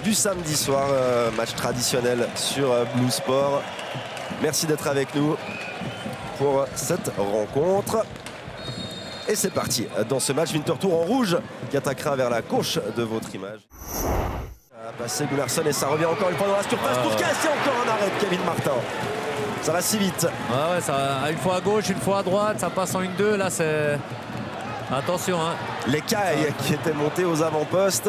du samedi soir, match traditionnel sur Blue Sport. Merci d'être avec nous pour cette rencontre. Et c'est parti dans ce match. Winterthur en rouge qui attaquera vers la gauche de votre image. Passer Gunnarsson et ça revient encore une fois dans la surface pour casser encore un arrêt de Kevin Martin. Ça va si vite. Ouais, ça, une fois à gauche, une fois à droite, ça passe en 1-2. Là, c'est... Attention. Hein. Les cailles qui étaient montés aux avant-postes.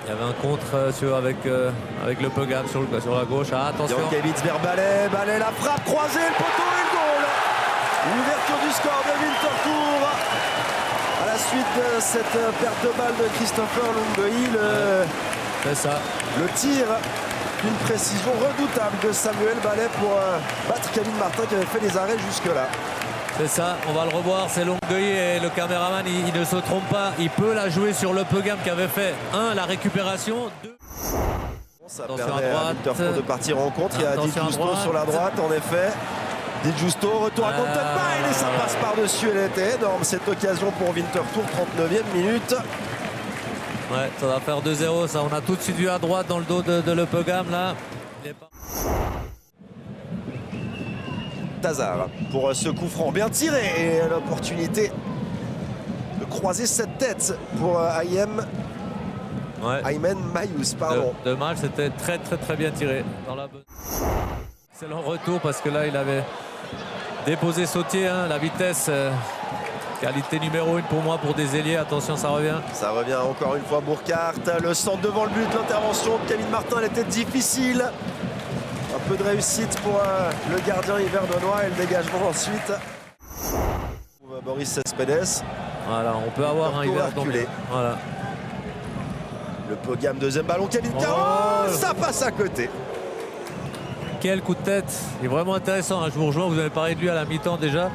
Il y avait un contre avec le Pogam sur la gauche. Ah, attention. Jankiewicz vers Ballet. Ballet, la frappe croisée, le poteau et le goal. L'ouverture du score de Winterthur. À la suite de cette perte de balle de Christopher Lundeuil. C'est ça. Le tir d'une précision redoutable de Samuel Ballet pour battre Kevin Martin qui avait fait les arrêts jusque-là. C'est ça, on va le revoir, c'est Lundeuil et le caméraman, il ne se trompe pas. Il peut la jouer sur le Pogam qui avait fait, la récupération, 2. Ça permet à Winterthur de partir en contre. Il y a Di Giusto sur la droite, en effet. Di Giusto, retour à Contenbein et ça passe par-dessus. Elle était énorme cette occasion pour Winterthur, 39e minute. Ouais, ça va faire 2-0, ça. On a tout de suite vu à droite dans le dos de Le Pogam là. Tazar pour ce coup franc bien tiré et l'opportunité de croiser cette tête pour Aymen Mayous. De mal, c'était très bien tiré. Dans la bonne. Excellent retour parce que là il avait déposé Sautier, la vitesse. Qualité numéro 1 pour moi pour des ailiers. Attention, ça revient. Ça revient encore une fois Burkhardt. Le centre devant le but. L'intervention de Kevin Martin, elle était difficile. Un peu de réussite pour le gardien hivernois et le dégagement ensuite. Boris Cespedes. Voilà, on peut avoir un Yverdon. Voilà. Le Pogam, deuxième ballon. Kevin Carlos, ça passe à côté. Quel coup de tête. Il est vraiment intéressant. Je vous rejoins, vous avez parlé de lui à la mi-temps déjà.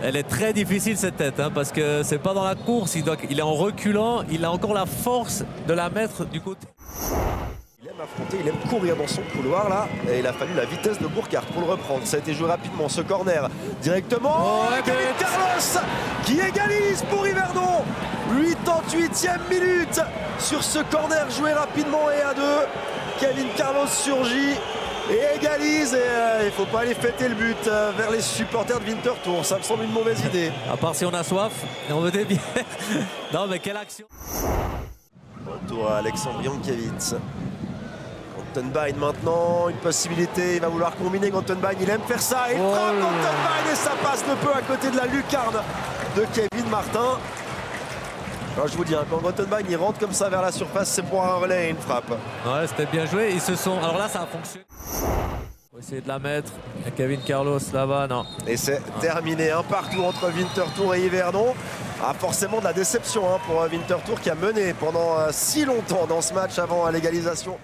Elle est très difficile cette tête parce que c'est pas dans la course, il est en reculant, il a encore la force de la mettre du côté. Il aime affronter, il aime courir dans son couloir là et il a fallu la vitesse de Burkhardt pour le reprendre. Ça a été joué rapidement, ce corner directement. Kevin Carlos qui égalise pour Yverdon. 88e minute sur ce corner joué rapidement et à 2. Kevin Carlos surgit et égalise, et il ne faut pas aller fêter le but vers les supporters de Winterthur. Ça me semble une mauvaise idée. À part si on a soif et on veut des bières. Non mais quelle action. Retour à Alexandre Jankiewicz. Contenbein maintenant, une possibilité, il va vouloir combiner Contenbein, il aime faire ça, et il frappe Contenbein et ça passe de peu à côté de la lucarne de Kevin Martin. Alors je vous dis, quand Contenbein il rentre comme ça vers la surface, c'est pour un relais et une frappe. Ouais, c'était bien joué. Ils se sont. Alors là, ça a fonctionné. On va essayer de la mettre. Il y a Kevin Carlos là-bas, non. Et c'est terminé, un partout entre Winterthur et Yverdon. Forcément de la déception pour Winterthur qui a mené pendant si longtemps dans ce match avant l'égalisation.